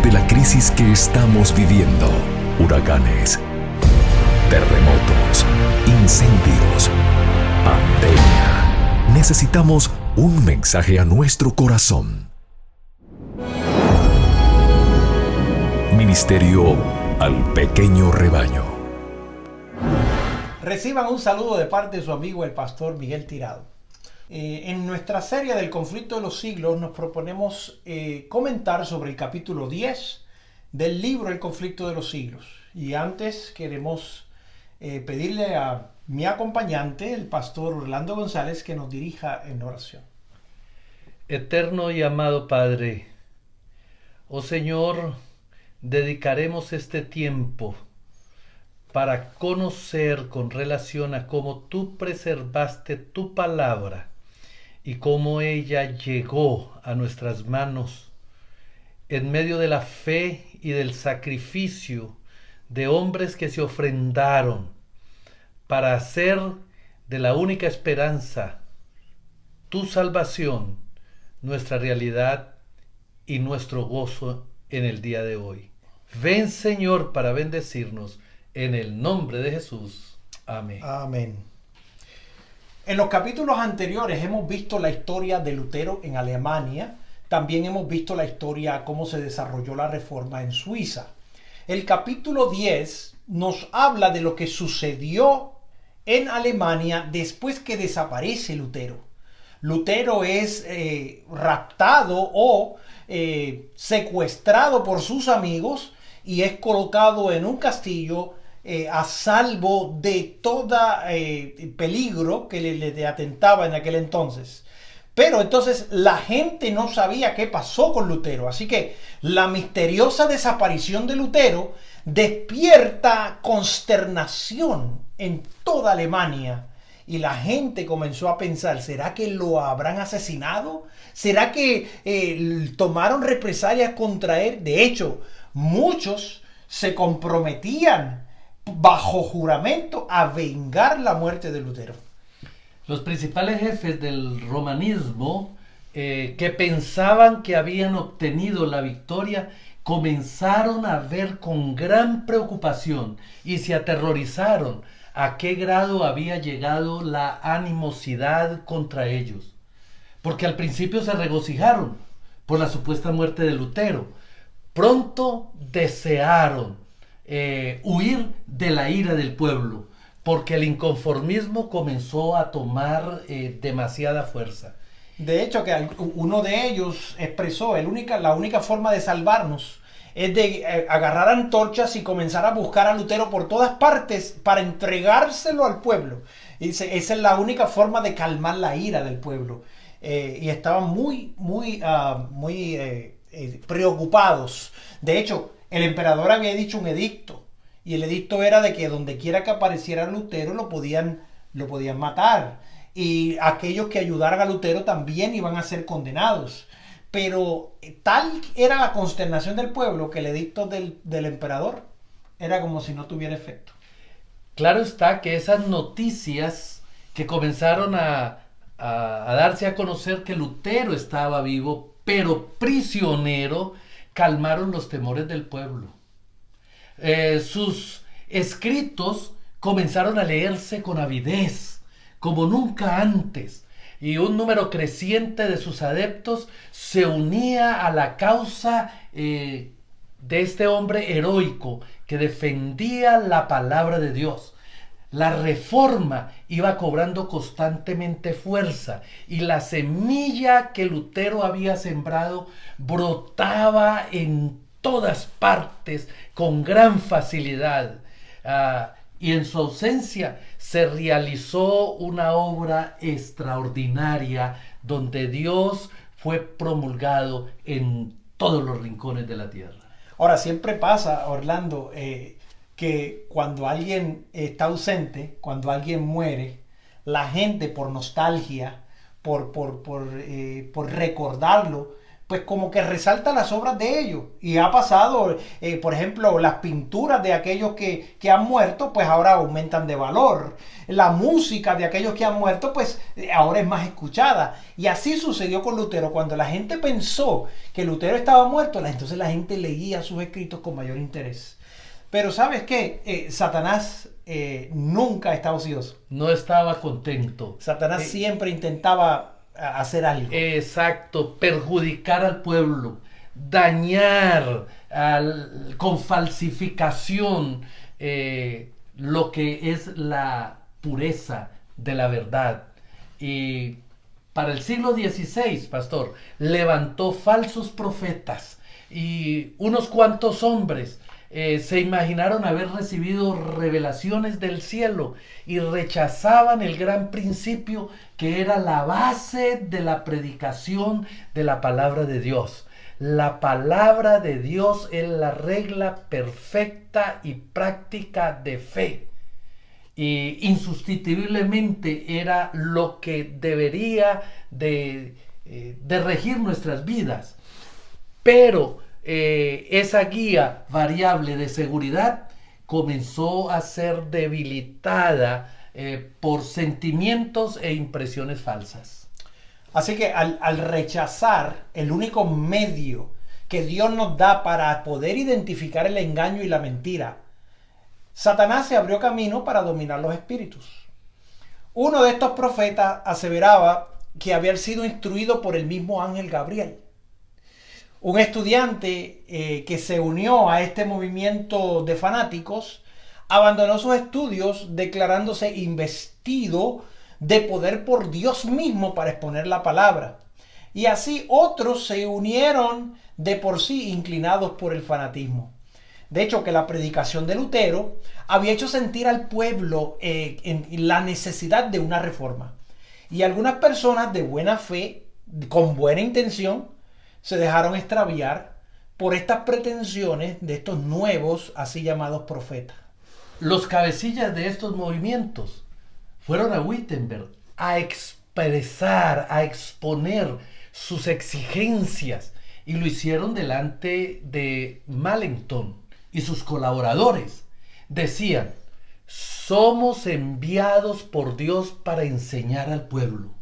de la crisis que estamos viviendo. Huracanes, terremotos, incendios, pandemia. Necesitamos un mensaje a nuestro corazón. Ministerio al pequeño rebaño. Reciban un saludo de parte de su amigo el pastor Miguel Tirado. En nuestra serie del conflicto de los siglos nos proponemos comentar sobre el capítulo 10 del libro El conflicto de los siglos. Y antes queremos pedirle a mi acompañante, el pastor Orlando González, que nos dirija en oración. Eterno y amado Padre, oh Señor, dedicaremos este tiempo para conocer con relación a cómo tú preservaste tu palabra y cómo ella llegó a nuestras manos en medio de la fe y del sacrificio de hombres que se ofrendaron para hacer de la única esperanza, tu salvación, nuestra realidad y nuestro gozo en el día de hoy. Ven, Señor, para bendecirnos. En el nombre de Jesús. Amén. Amén. En los capítulos anteriores hemos visto la historia de Lutero en Alemania. También hemos visto la historia, cómo se desarrolló la reforma en Suiza. El capítulo 10 nos habla de lo que sucedió en Alemania después que desaparece Lutero. Lutero es raptado o secuestrado por sus amigos y es colocado en un castillo a salvo de todo peligro que le atentaba en aquel entonces. Pero entonces la gente no sabía qué pasó con Lutero. Así que la misteriosa desaparición de Lutero despierta consternación en toda Alemania. Y la gente comenzó a pensar, ¿será que lo habrán asesinado? ¿Será que tomaron represalias contra él? De hecho, muchos se comprometían bajo juramento a vengar la muerte de Lutero. Los principales jefes del romanismo que pensaban que habían obtenido la victoria comenzaron a ver con gran preocupación y se aterrorizaron a qué grado había llegado la animosidad contra ellos. Porque al principio se regocijaron por la supuesta muerte de Lutero. Pronto desearon huir de la ira del pueblo, porque el inconformismo comenzó a tomar demasiada fuerza. De hecho, que uno de ellos expresó, la única forma de salvarnos es de agarrar antorchas y comenzar a buscar a Lutero por todas partes para entregárselo al pueblo. Y esa es la única forma de calmar la ira del pueblo. Y estaban muy preocupados. De hecho, el emperador había dicho un edicto, y el edicto era de que donde quiera que apareciera Lutero lo podían matar, y aquellos que ayudaran a Lutero también iban a ser condenados. Pero tal era la consternación del pueblo que el edicto del emperador era como si no tuviera efecto. Claro está que esas noticias que comenzaron a darse a conocer que Lutero estaba vivo, pero prisionero, calmaron los temores del pueblo. Sus escritos comenzaron a leerse con avidez, como nunca antes, y un número creciente de sus adeptos se unía a la causa de este hombre heroico que defendía la palabra de Dios. La reforma iba cobrando constantemente fuerza y la semilla que Lutero había sembrado brotaba en todas partes con gran facilidad. Y en su ausencia se realizó una obra extraordinaria donde Dios fue promulgado en todos los rincones de la tierra. Ahora, siempre pasa, Orlando, que cuando alguien está ausente, cuando alguien muere, la gente por nostalgia, por recordarlo, pues como que resalta las obras de ellos. Y ha pasado, por ejemplo, las pinturas de aquellos que han muerto, pues ahora aumentan de valor. La música de aquellos que han muerto, pues ahora es más escuchada. Y así sucedió con Lutero. Cuando la gente pensó que Lutero estaba muerto, entonces la gente leía sus escritos con mayor interés. Pero ¿sabes qué? Satanás nunca estaba ocioso. No estaba contento. Satanás siempre intentaba hacer algo. Exacto, perjudicar al pueblo, dañar con falsificación lo que es la pureza de la verdad. Y para el siglo XVI, pastor, levantó falsos profetas y unos cuantos hombres se imaginaron haber recibido revelaciones del cielo y rechazaban el gran principio que era la base de la predicación de la palabra de Dios. La palabra de Dios es la regla perfecta y práctica de fe. Y insustituiblemente era lo que debería de regir nuestras vidas. Pero esa guía variable de seguridad comenzó a ser debilitada por sentimientos e impresiones falsas. Así que al rechazar el único medio que Dios nos da para poder identificar el engaño y la mentira, Satanás se abrió camino para dominar los espíritus. Uno de estos profetas aseveraba que había sido instruido por el mismo ángel Gabriel. Un estudiante que se unió a este movimiento de fanáticos abandonó sus estudios declarándose investido de poder por Dios mismo para exponer la palabra. Y así otros se unieron de por sí inclinados por el fanatismo. De hecho, que la predicación de Lutero había hecho sentir al pueblo en la necesidad de una reforma. Y algunas personas de buena fe, con buena intención, se dejaron extraviar por estas pretensiones de estos nuevos, así llamados profetas. Los cabecillas de estos movimientos fueron a Wittenberg a expresar, a exponer sus exigencias y lo hicieron delante de Melanchthon y sus colaboradores. Decían: somos enviados por Dios para enseñar al pueblo.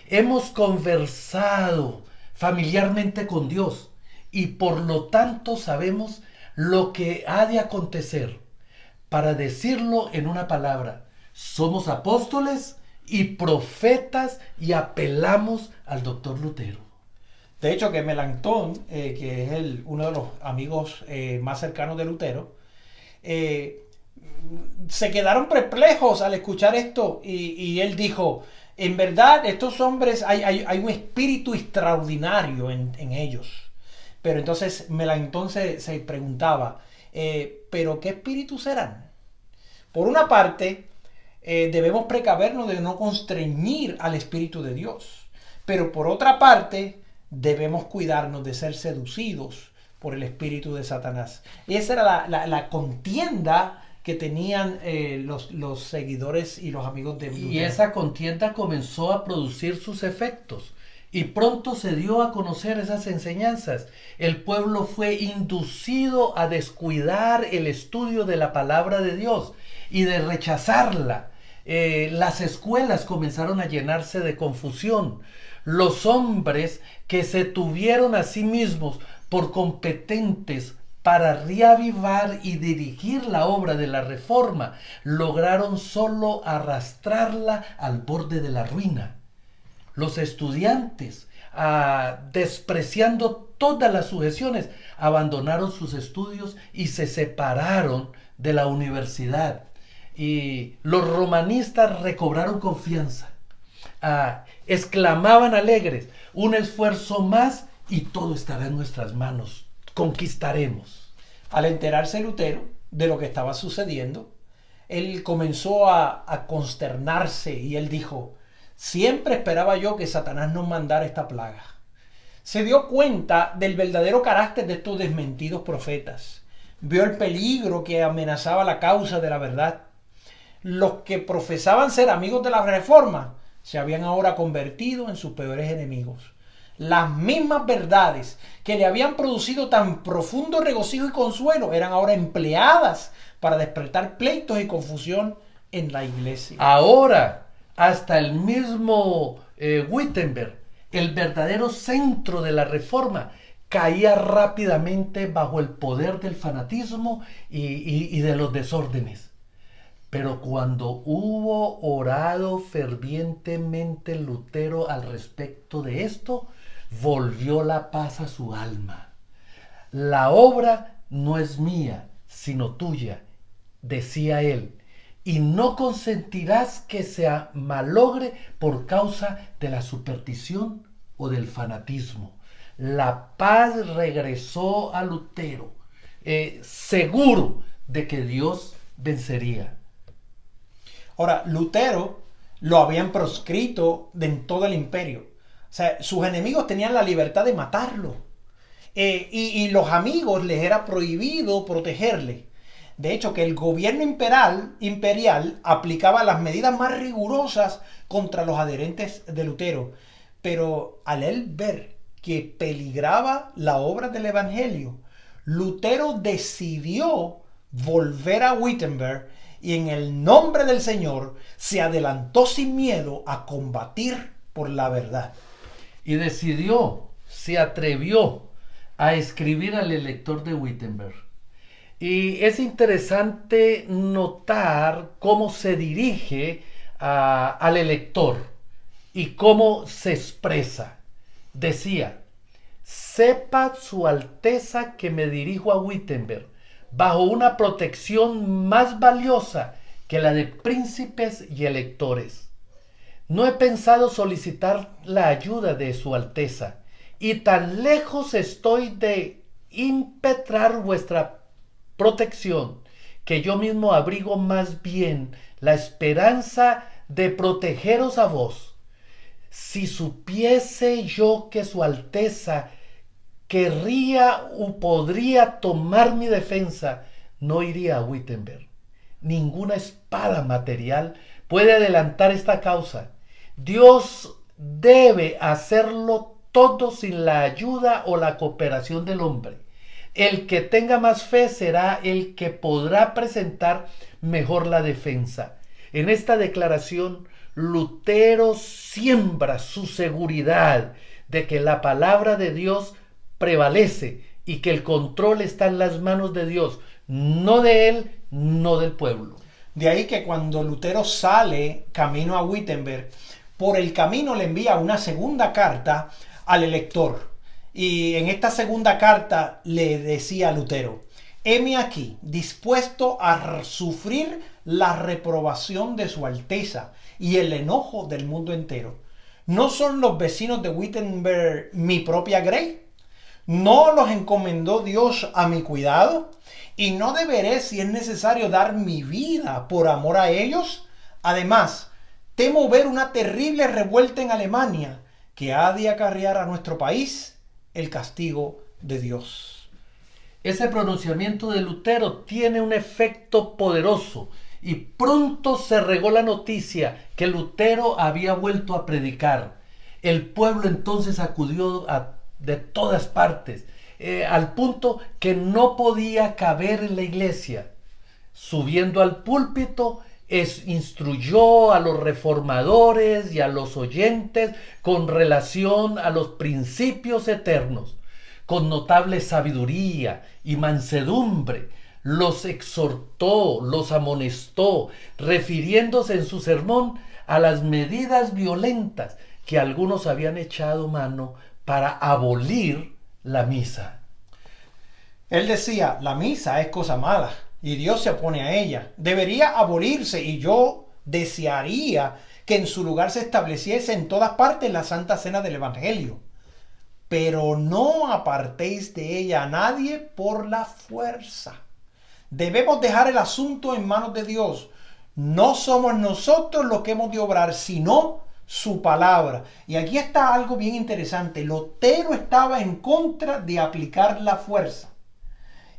Hemos conversado familiarmente con Dios y por lo tanto sabemos lo que ha de acontecer. Para decirlo en una palabra, somos apóstoles y profetas y apelamos al doctor Lutero. De hecho, que Melanchthon, que es uno de los amigos más cercanos de Lutero, se quedaron perplejos al escuchar esto y él dijo: en verdad, estos hombres, hay un espíritu extraordinario en ellos. Pero entonces Melanchthon se preguntaba, ¿pero qué espíritus serán? Por una parte, debemos precavernos de no constreñir al Espíritu de Dios. Pero por otra parte, debemos cuidarnos de ser seducidos por el espíritu de Satanás. Y esa era la contienda que tenían los seguidores y los amigos de Lutero. Y esa contienda comenzó a producir sus efectos. Y pronto se dio a conocer esas enseñanzas. El pueblo fue inducido a descuidar el estudio de la palabra de Dios y de rechazarla. Las escuelas comenzaron a llenarse de confusión. Los hombres que se tuvieron a sí mismos por competentes para reavivar y dirigir la obra de la reforma, lograron solo arrastrarla al borde de la ruina. Los estudiantes, despreciando todas las sujeciones, abandonaron sus estudios y se separaron de la universidad. Y los romanistas recobraron confianza. Exclamaban alegres: un esfuerzo más y todo estará en nuestras manos. Conquistaremos. Al enterarse Lutero de lo que estaba sucediendo, él comenzó a consternarse y él dijo: siempre esperaba yo que Satanás nos mandara esta plaga. Se dio cuenta del verdadero carácter de estos desmentidos profetas. Vio el peligro que amenazaba la causa de la verdad. Los que profesaban ser amigos de la reforma se habían ahora convertido en sus peores enemigos. Las mismas verdades que le habían producido tan profundo regocijo y consuelo eran ahora empleadas para despertar pleitos y confusión en la iglesia. Ahora, hasta el mismo Wittenberg, el verdadero centro de la reforma, caía rápidamente bajo el poder del fanatismo y de los desórdenes. Pero cuando hubo orado fervientemente Lutero al respecto de esto, volvió la paz a su alma. La obra no es mía, sino tuya, decía él, y no consentirás que se malogre por causa de la superstición o del fanatismo. La paz regresó a Lutero, seguro de que Dios vencería. Ahora, Lutero lo habían proscrito en todo el imperio. O sea, sus enemigos tenían la libertad de matarlo. Y los amigos les era prohibido protegerle. De hecho, que el gobierno imperial aplicaba las medidas más rigurosas contra los adherentes de Lutero. Pero al él ver que peligraba la obra del evangelio, Lutero decidió volver a Wittenberg y en el nombre del Señor se adelantó sin miedo a combatir por la verdad. Y se atrevió a escribir al elector de Wittenberg. Y es interesante notar cómo se dirige al elector y cómo se expresa. Decía: sepa su Alteza que me dirijo a Wittenberg bajo una protección más valiosa que la de príncipes y electores. No he pensado solicitar la ayuda de su Alteza, y tan lejos estoy de impetrar vuestra protección, que yo mismo abrigo más bien la esperanza de protegeros a vos. Si supiese yo que su Alteza querría o podría tomar mi defensa, no iría a Wittenberg. Ninguna espada material puede adelantar esta causa. Dios debe hacerlo todo sin la ayuda o la cooperación del hombre. El que tenga más fe será el que podrá presentar mejor la defensa. En esta declaración, Lutero siembra su seguridad de que la palabra de Dios prevalece y que el control está en las manos de Dios, no de él, no del pueblo. De ahí que cuando Lutero sale camino a Wittenberg, por el camino le envía una segunda carta al elector. Y en esta segunda carta le decía a Lutero: heme aquí, dispuesto a sufrir la reprobación de su Alteza y el enojo del mundo entero. ¿No son los vecinos de Wittenberg mi propia grey? ¿No los encomendó Dios a mi cuidado? ¿Y no deberé, si es necesario, dar mi vida por amor a ellos? Además, temo ver una terrible revuelta en Alemania que ha de acarrear a nuestro país el castigo de Dios. Ese pronunciamiento de Lutero tiene un efecto poderoso y pronto se regó la noticia que Lutero había vuelto a predicar. El pueblo entonces acudió de todas partes, al punto que no podía caber en la iglesia. Subiendo al púlpito, instruyó a los reformadores y a los oyentes con relación a los principios eternos. Con notable sabiduría y mansedumbre los exhortó, los amonestó, refiriéndose en su sermón a las medidas violentas que algunos habían echado mano para abolir la misa. Él decía: la misa es cosa mala y Dios se opone a ella. Debería abolirse, y yo desearía que en su lugar se estableciese en todas partes la Santa Cena del Evangelio. Pero no apartéis de ella a nadie por la fuerza. Debemos dejar el asunto en manos de Dios. No somos nosotros los que hemos de obrar, sino su palabra. Y aquí está algo bien interesante. Lutero estaba en contra de aplicar la fuerza.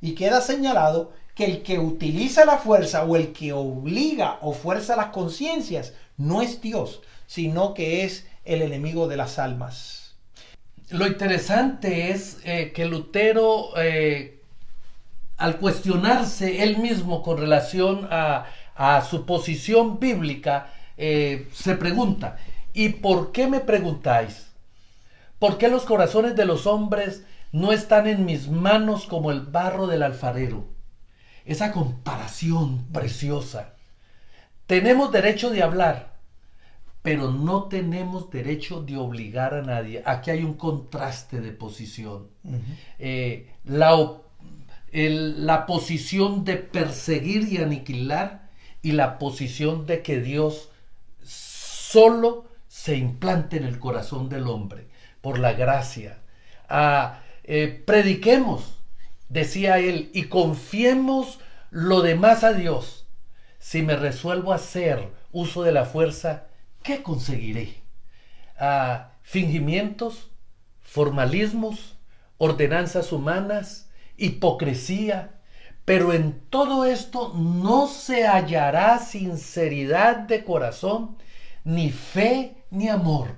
Y queda señalado que el que utiliza la fuerza o el que obliga o fuerza las conciencias no es Dios, sino que es el enemigo de las almas. lo interesante es que Lutero, al cuestionarse él mismo con relación a su posición bíblica, se pregunta, ¿y por qué me preguntáis? ¿Por qué los corazones de los hombres no están en mis manos como el barro del alfarero? Esa comparación preciosa. Tenemos derecho de hablar, pero no tenemos derecho de obligar a nadie. Aquí hay un contraste de posición. La posición de perseguir y aniquilar y la posición de que Dios solo se implante en el corazón del hombre por la gracia. Prediquemos, decía él, y confiemos lo demás a Dios. Si me resuelvo a hacer uso de la fuerza, ¿qué conseguiré? Fingimientos, formalismos, ordenanzas humanas, hipocresía, pero en todo esto no se hallará sinceridad de corazón, ni fe, ni amor.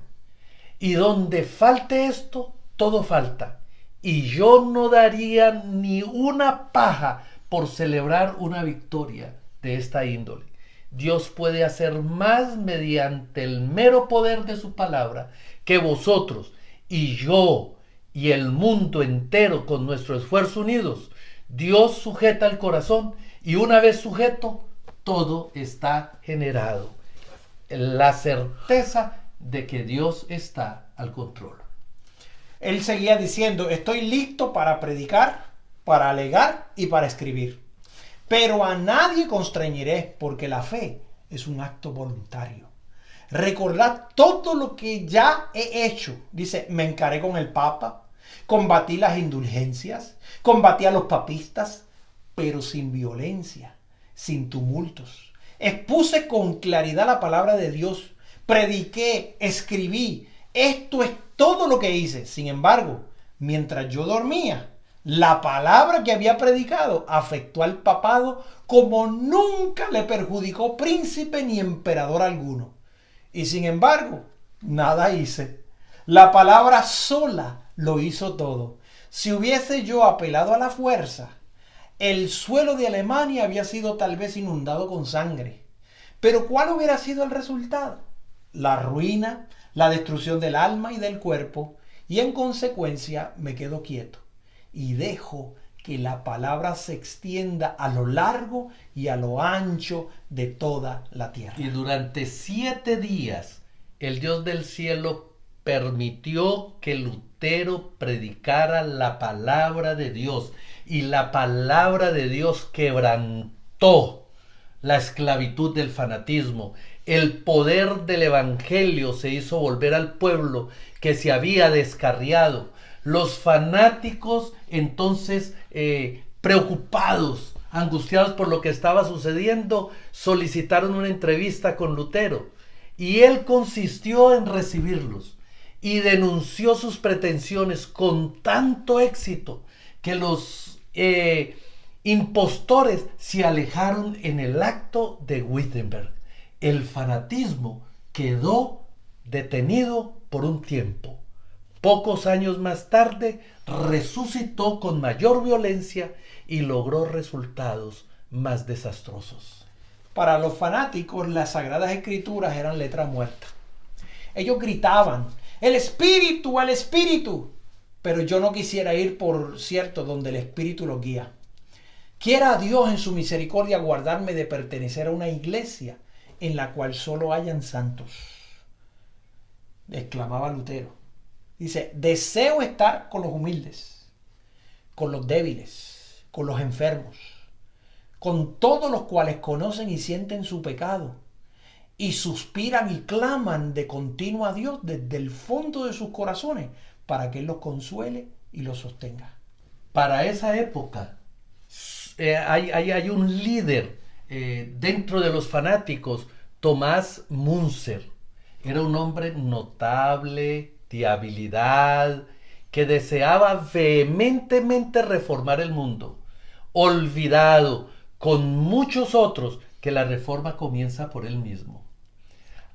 Y donde falte esto, todo falta. Y yo no daría ni una paja por celebrar una victoria de esta índole. Dios puede hacer más mediante el mero poder de su palabra que vosotros y yo y el mundo entero con nuestro esfuerzo unidos. Dios sujeta el corazón y una vez sujeto, todo está generado. La certeza de que Dios está al control. Él seguía diciendo, estoy listo para predicar, para alegar y para escribir. Pero a nadie constreñiré, porque la fe es un acto voluntario. Recordad todo lo que ya he hecho. Dice, me encaré con el Papa, combatí las indulgencias, combatí a los papistas, pero sin violencia, sin tumultos. Expuse con claridad la palabra de Dios, prediqué, escribí. Esto es todo lo que hice. Sin embargo, mientras yo dormía, la palabra que había predicado afectó al papado como nunca le perjudicó príncipe ni emperador alguno. Y sin embargo, nada hice. La palabra sola lo hizo todo. Si hubiese yo apelado a la fuerza, el suelo de Alemania había sido tal vez inundado con sangre. Pero ¿cuál hubiera sido el resultado? La ruina, la destrucción del alma y del cuerpo, y en consecuencia me quedo quieto y dejo que la palabra se extienda a lo largo y a lo ancho de toda la tierra. Y durante 7 días el Dios del cielo permitió que Lutero predicara la palabra de Dios, y la palabra de Dios quebrantó la esclavitud del fanatismo. El poder del evangelio se hizo volver al pueblo que se había descarriado. Los fanáticos entonces, preocupados, angustiados por lo que estaba sucediendo, solicitaron una entrevista con Lutero, y él consistió en recibirlos y denunció sus pretensiones con tanto éxito que los impostores se alejaron en el acto de Wittenberg. El fanatismo quedó detenido por un tiempo. Pocos años más tarde resucitó con mayor violencia y logró resultados más desastrosos. Para los fanáticos, las Sagradas Escrituras eran letra muerta. Ellos gritaban, ¡el Espíritu, el Espíritu! Pero yo no quisiera ir, por cierto, donde el Espíritu los guía. Quiera Dios en su misericordia guardarme de pertenecer a una iglesia en la cual solo hayan santos, exclamaba Lutero. Dice, deseo estar con los humildes, con los débiles, con los enfermos, con todos los cuales conocen y sienten su pecado y suspiran y claman de continuo a Dios desde el fondo de sus corazones para que Él los consuele y los sostenga. Para esa época hay un líder dentro de los fanáticos, Tomás Munzer. Era un hombre notable, de habilidad, que deseaba vehementemente reformar el mundo, olvidado con muchos otros que la reforma comienza por él mismo.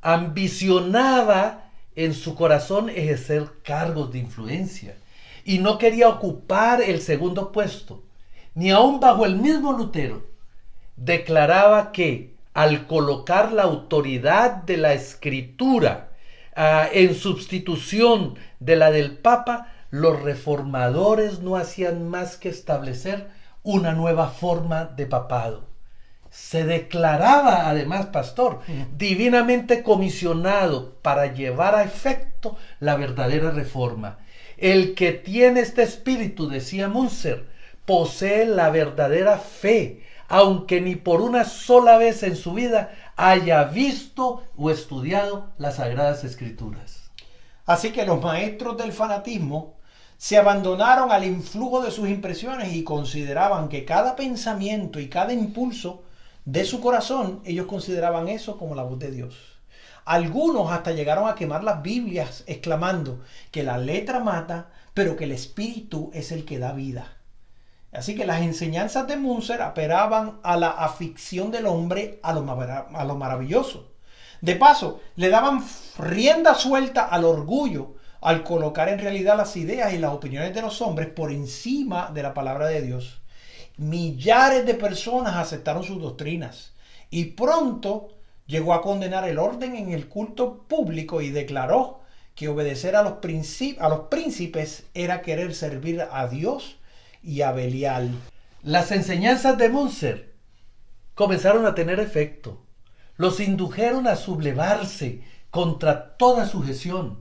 Ambicionaba en su corazón ejercer cargos de influencia y no quería ocupar el segundo puesto, ni aun bajo el mismo Lutero. Declaraba que al colocar la autoridad de la Escritura en sustitución de la del Papa, los reformadores no hacían más que establecer una nueva forma de papado. Se declaraba además, pastor, divinamente comisionado para llevar a efecto la verdadera reforma. El que tiene este espíritu, decía Munzer, posee la verdadera fe, aunque ni por una sola vez en su vida haya visto o estudiado las Sagradas Escrituras. Así que los maestros del fanatismo se abandonaron al influjo de sus impresiones y consideraban que cada pensamiento y cada impulso de su corazón, ellos consideraban eso como la voz de Dios. Algunos hasta llegaron a quemar las Biblias exclamando que la letra mata, pero que el espíritu es el que da vida. Así que las enseñanzas de Munzer apelaban a la afición del hombre a lo maravilloso. De paso, le daban rienda suelta al orgullo al colocar en realidad las ideas y las opiniones de los hombres por encima de la palabra de Dios. Millares de personas aceptaron sus doctrinas y pronto llegó a condenar el orden en el culto público y declaró que obedecer a los príncipes era querer servir a Dios y a Belial. Las enseñanzas de Munzer comenzaron a tener efecto. Los indujeron a sublevarse contra toda sujeción.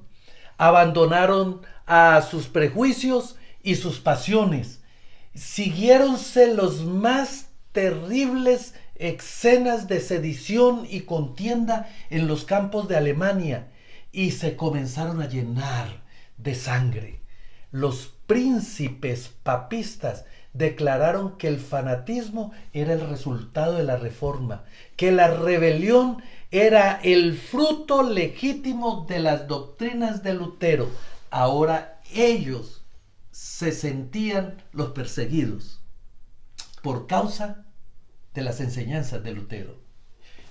Abandonaron a sus prejuicios y sus pasiones. Siguiéronse los más terribles escenas de sedición y contienda en los campos de Alemania y se comenzaron a llenar de sangre. Los príncipes papistas declararon que el fanatismo era el resultado de la reforma, que la rebelión era el fruto legítimo de las doctrinas de Lutero. Ahora ellos se sentían los perseguidos por causa de las enseñanzas de Lutero.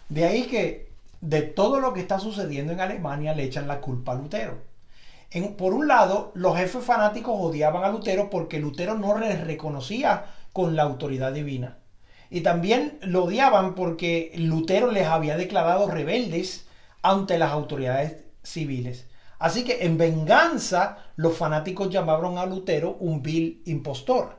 De ahí que de todo lo que está sucediendo en Alemania le echan la culpa a Lutero. Por un lado, los jefes fanáticos odiaban a Lutero porque Lutero no les reconocía con la autoridad divina. Y también lo odiaban porque Lutero les había declarado rebeldes ante las autoridades civiles. Así que en venganza, los fanáticos llamaron a Lutero un vil impostor.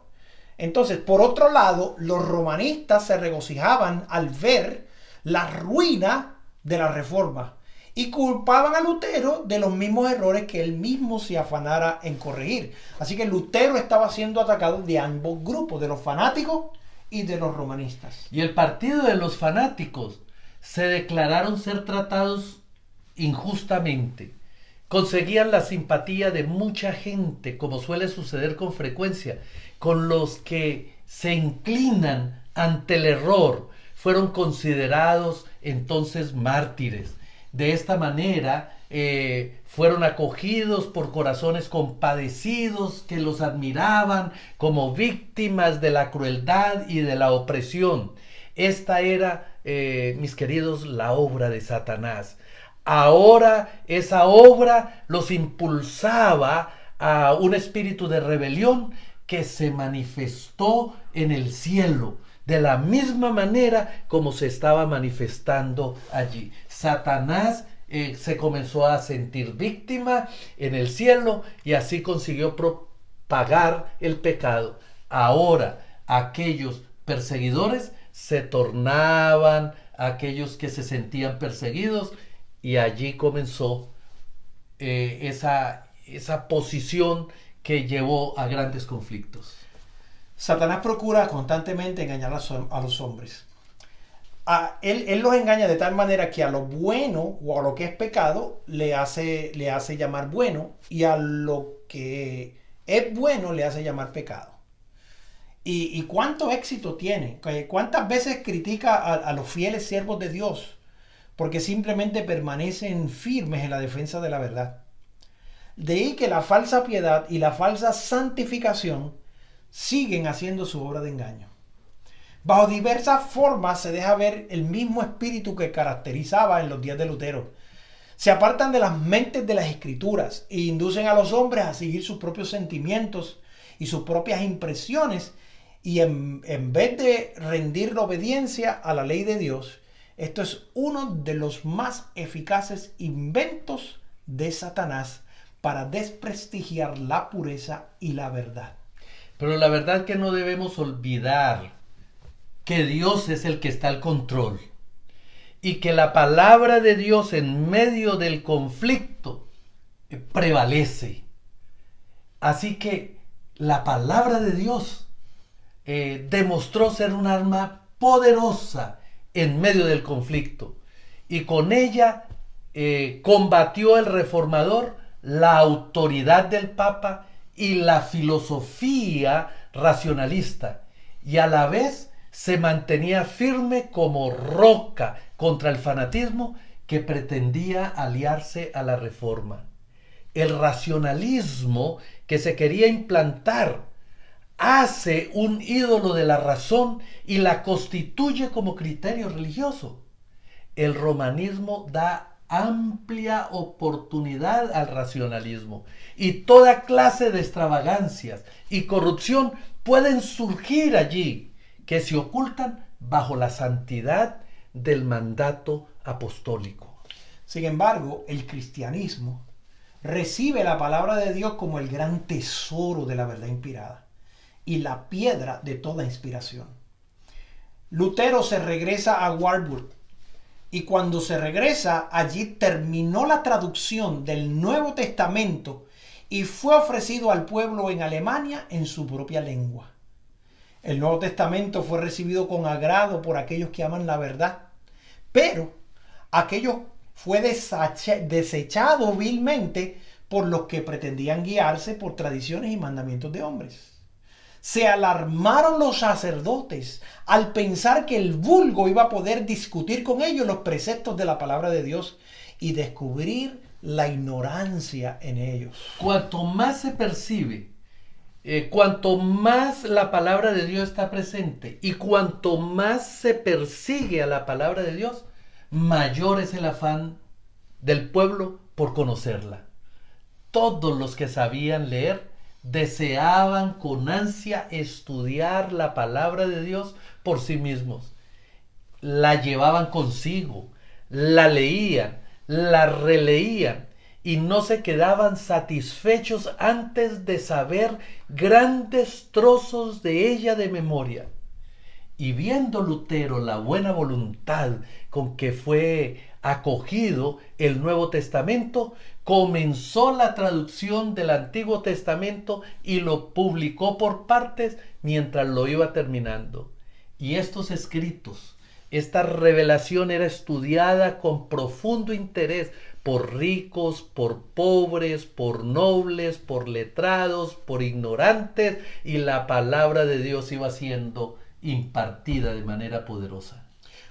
Entonces, por otro lado, los romanistas se regocijaban al ver la ruina de la reforma y culpaban a Lutero de los mismos errores que él mismo se afanara en corregir. Así que Lutero estaba siendo atacado de ambos grupos, de los fanáticos y de los romanistas. Y el partido de los fanáticos se declararon ser tratados injustamente. Conseguían la simpatía de mucha gente, como suele suceder con frecuencia, con los que se inclinan ante el error. Fueron considerados entonces mártires. De esta manera fueron acogidos por corazones compadecidos que los admiraban como víctimas de la crueldad y de la opresión. Esta era, mis queridos, la obra de Satanás. Ahora esa obra los impulsaba a un espíritu de rebelión que se manifestó en el cielo, de la misma manera como se estaba manifestando allí. Satanás se comenzó a sentir víctima en el cielo y así consiguió propagar el pecado. Ahora aquellos perseguidores se tornaban aquellos que se sentían perseguidos y allí comenzó esa posición que llevó a grandes conflictos. Satanás procura constantemente engañar a los hombres. Él los engaña de tal manera que a lo bueno o a lo que es pecado le hace llamar bueno, y a lo que es bueno le hace llamar pecado. ¿Y cuánto éxito tiene? ¿Cuántas veces critica a los fieles siervos de Dios porque simplemente permanecen firmes en la defensa de la verdad? De ahí que la falsa piedad y la falsa santificación siguen haciendo su obra de engaño. Bajo diversas formas se deja ver el mismo espíritu que caracterizaba en los días de Lutero. Se apartan de las mentes de las escrituras e inducen a los hombres a seguir sus propios sentimientos y sus propias impresiones, y en vez de rendir la obediencia a la ley de Dios. Esto es uno de los más eficaces inventos de Satanás para desprestigiar la pureza y la verdad. Pero la verdad que no debemos olvidar que Dios es el que está al control y que la palabra de Dios en medio del conflicto prevalece. Así que la palabra de Dios demostró ser un arma poderosa en medio del conflicto, y con ella combatió el reformador la autoridad del Papa y la filosofía racionalista, y a la vez se mantenía firme como roca contra el fanatismo que pretendía aliarse a la reforma. El racionalismo que se quería implantar hace un ídolo de la razón y la constituye como criterio religioso. El romanismo da amplia oportunidad al racionalismo, y toda clase de extravagancias y corrupción pueden surgir allí, que se ocultan bajo la santidad del mandato apostólico. Sin embargo, el cristianismo recibe la palabra de Dios como el gran tesoro de la verdad inspirada y la piedra de toda inspiración. Lutero se regresa a Wartburg, y cuando se regresa, allí terminó la traducción del Nuevo Testamento y fue ofrecido al pueblo en Alemania en su propia lengua. El Nuevo Testamento fue recibido con agrado por aquellos que aman la verdad, pero aquello fue desechado vilmente por los que pretendían guiarse por tradiciones y mandamientos de hombres. Se alarmaron los sacerdotes al pensar que el vulgo iba a poder discutir con ellos los preceptos de la palabra de Dios y descubrir la ignorancia en ellos. Cuanto más se percibe, cuanto más la palabra de Dios está presente y cuanto más se persigue a la palabra de Dios, mayor es el afán del pueblo por conocerla. Todos los que sabían leer deseaban con ansia estudiar la palabra de Dios por sí mismos. La llevaban consigo, la leían, la releían y no se quedaban satisfechos antes de saber grandes trozos de ella de memoria. Y viendo Lutero la buena voluntad con que fue acogido el Nuevo Testamento, comenzó la traducción del Antiguo Testamento y lo publicó por partes mientras lo iba terminando. Y estos escritos, esta revelación era estudiada con profundo interés por ricos, por pobres, por nobles, por letrados, por ignorantes, y la palabra de Dios iba siendo impartida de manera poderosa.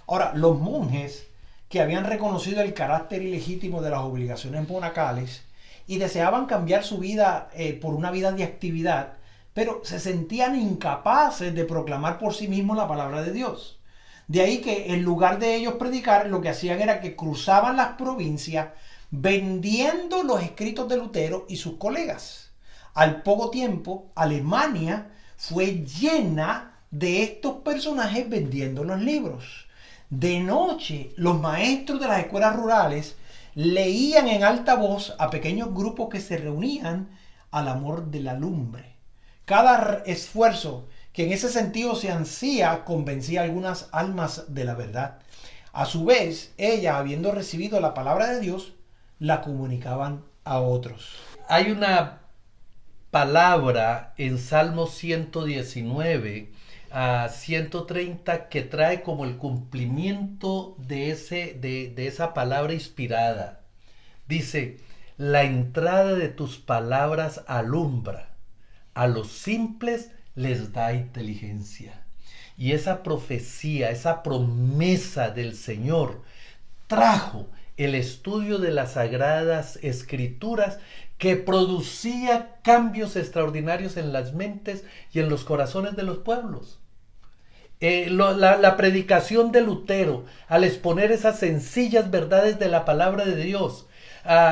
Ahora, los monjes que habían reconocido el carácter ilegítimo de las obligaciones monacales y deseaban cambiar su vida por una vida de actividad, pero se sentían incapaces de proclamar por sí mismos la palabra de Dios. De ahí que en lugar de ellos predicar, lo que hacían era que cruzaban las provincias vendiendo los escritos de Lutero y sus colegas. Al poco tiempo, Alemania fue llena de estos personajes vendiendo los libros. De noche, los maestros de las escuelas rurales leían en alta voz a pequeños grupos que se reunían al amor de la lumbre. Cada esfuerzo que en ese sentido se hacía convencía a algunas almas de la verdad. A su vez, ellas, habiendo recibido la palabra de Dios, la comunicaban a otros. Hay una palabra en Salmo 119 a 130 que trae como el cumplimiento de esa palabra inspirada. Dice: la entrada de tus palabras alumbra, a los simples les da inteligencia. Y esa profecía, esa promesa del Señor trajo el estudio de las Sagradas Escrituras, que producía cambios extraordinarios en las mentes y en los corazones de los pueblos. La predicación de Lutero, al exponer esas sencillas verdades de la palabra de Dios,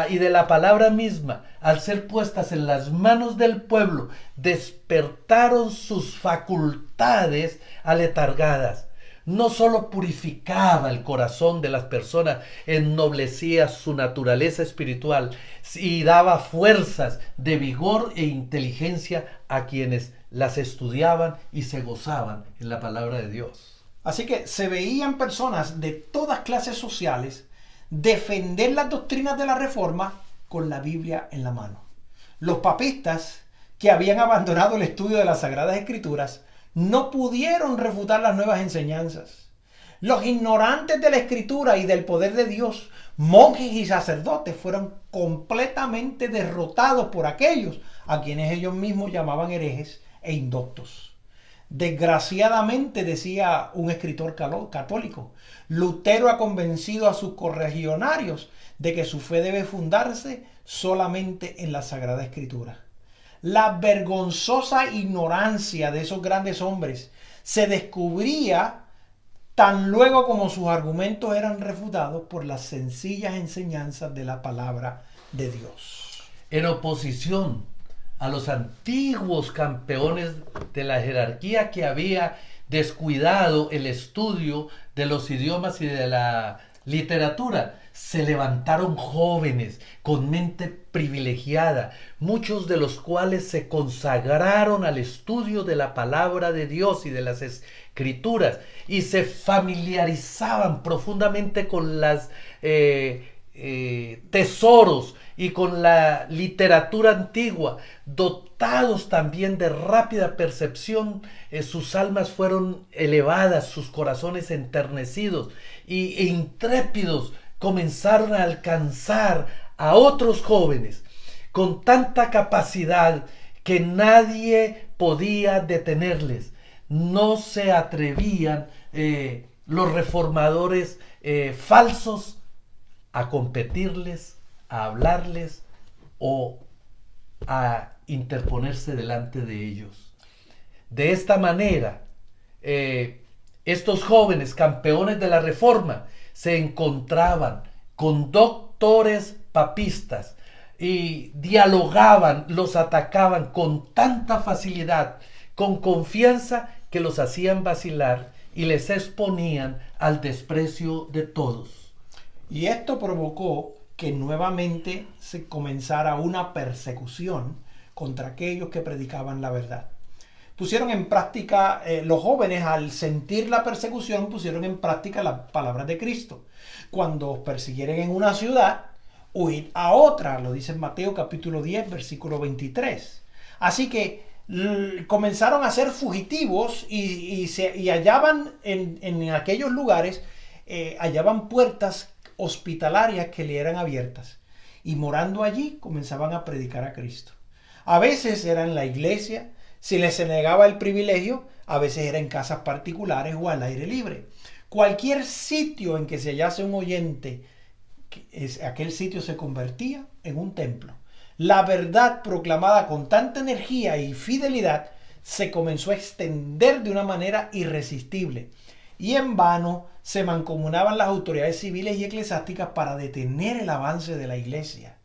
y de la palabra misma, al ser puestas en las manos del pueblo, despertaron sus facultades aletargadas. No solo purificaba el corazón de las personas, ennoblecía su naturaleza espiritual y daba fuerzas de vigor e inteligencia a quienes las estudiaban y se gozaban en la palabra de Dios. Así que se veían personas de todas clases sociales defender las doctrinas de la Reforma con la Biblia en la mano. Los papistas, que habían abandonado el estudio de las Sagradas Escrituras, no pudieron refutar las nuevas enseñanzas. Los ignorantes de la Escritura y del poder de Dios, monjes y sacerdotes, fueron completamente derrotados por aquellos a quienes ellos mismos llamaban herejes e indoctos. Desgraciadamente, decía un escritor católico, Lutero ha convencido a sus correligionarios de que su fe debe fundarse solamente en la Sagrada Escritura. La vergonzosa ignorancia de esos grandes hombres se descubría tan luego como sus argumentos eran refutados por las sencillas enseñanzas de la palabra de Dios. En oposición a los antiguos campeones de la jerarquía que había descuidado el estudio de los idiomas y de la literatura, se levantaron jóvenes con mente privilegiada, muchos de los cuales se consagraron al estudio de la palabra de Dios y de las escrituras y se familiarizaban profundamente con las tesoros y con la literatura antigua, dotados también de rápida percepción. Sus almas fueron elevadas, sus corazones enternecidos e intrépidos comenzaron a alcanzar a otros jóvenes con tanta capacidad que nadie podía detenerles. No se atrevían los reformadores falsos a competirles, a hablarles o a interponerse delante de ellos. De esta manera, estos jóvenes campeones de la Reforma se encontraban con doctores papistas y dialogaban, los atacaban con tanta facilidad, con confianza, que los hacían vacilar y les exponían al desprecio de todos. Y esto provocó que nuevamente se comenzara una persecución contra aquellos que predicaban la verdad. Pusieron en práctica, los jóvenes, al sentir la persecución, pusieron en práctica las palabras de Cristo. Cuando os persiguieren en una ciudad, huid a otra, lo dice en Mateo capítulo 10, versículo 23. Así que comenzaron a ser fugitivos y hallaban en aquellos lugares, hallaban puertas hospitalarias que le eran abiertas. Y morando allí, comenzaban a predicar a Cristo. A veces era en la iglesia. Si les se negaba el privilegio, a veces era en casas particulares o al aire libre. Cualquier sitio en que se hallase un oyente, aquel sitio se convertía en un templo. La verdad proclamada con tanta energía y fidelidad se comenzó a extender de una manera irresistible. Y en vano se mancomunaban las autoridades civiles y eclesiásticas para detener el avance de la iglesia.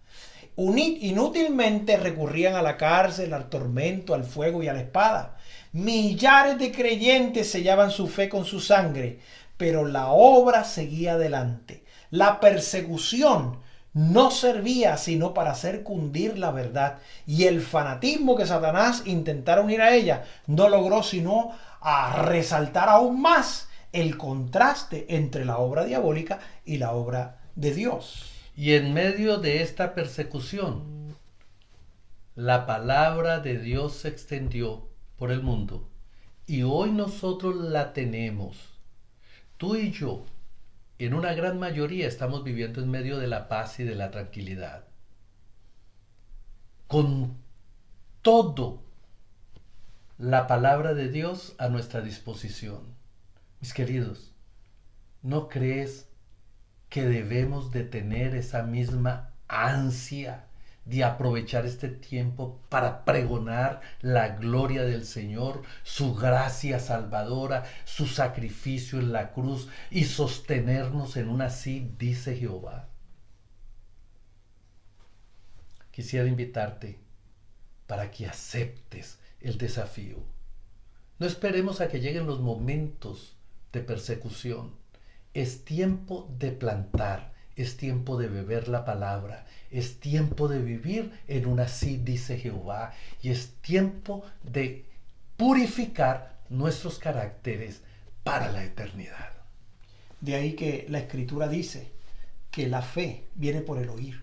Inútilmente recurrían a la cárcel, al tormento, al fuego y a la espada. Millares de creyentes sellaban su fe con su sangre, pero la obra seguía adelante. La persecución no servía sino para hacer cundir la verdad, y el fanatismo que Satanás intentara unir a ella no logró sino a resaltar aún más el contraste entre la obra diabólica y la obra de Dios. Y en medio de esta persecución, la palabra de Dios se extendió por el mundo. Y hoy nosotros la tenemos. Tú y yo, en una gran mayoría, estamos viviendo en medio de la paz y de la tranquilidad. Con todo la palabra de Dios a nuestra disposición. Mis queridos, ¿no crees que debemos de tener esa misma ansia de aprovechar este tiempo para pregonar la gloria del Señor, su gracia salvadora, su sacrificio en la cruz y sostenernos en un así dice Jehová? quisiera invitarte para que aceptes el desafío. No esperemos a que lleguen los momentos de persecución. Es tiempo de plantar, es tiempo de beber la palabra, es tiempo de vivir en una así dice Jehová, y es tiempo de purificar nuestros caracteres para la eternidad. De ahí que la Escritura dice que la fe viene por el oír,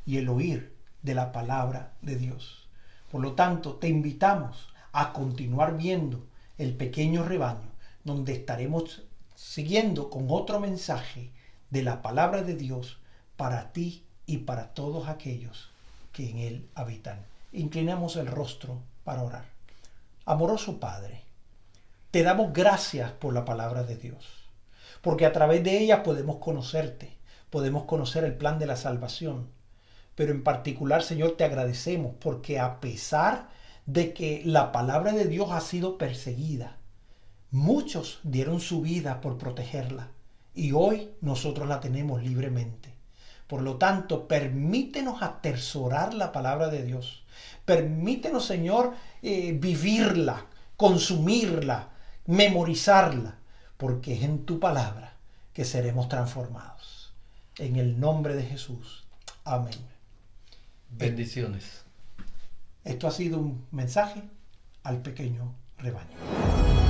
y el oír de la palabra de Dios. Por lo tanto, te invitamos a continuar viendo el pequeño rebaño, donde estaremos siguiendo con otro mensaje de la palabra de Dios para ti y para todos aquellos que en él habitan. Inclinamos el rostro para orar. Amoroso Padre, te damos gracias por la palabra de Dios, porque a través de ella podemos conocerte, podemos conocer el plan de la salvación. Pero en particular, Señor, te agradecemos porque a pesar de que la palabra de Dios ha sido perseguida, muchos dieron su vida por protegerla y hoy nosotros la tenemos libremente. Por lo tanto, permítenos atesorar la palabra de Dios. Permítenos, Señor, vivirla, consumirla, memorizarla, porque es en tu palabra que seremos transformados. En el nombre de Jesús. Amén. Bendiciones. Esto ha sido un mensaje al pequeño rebaño.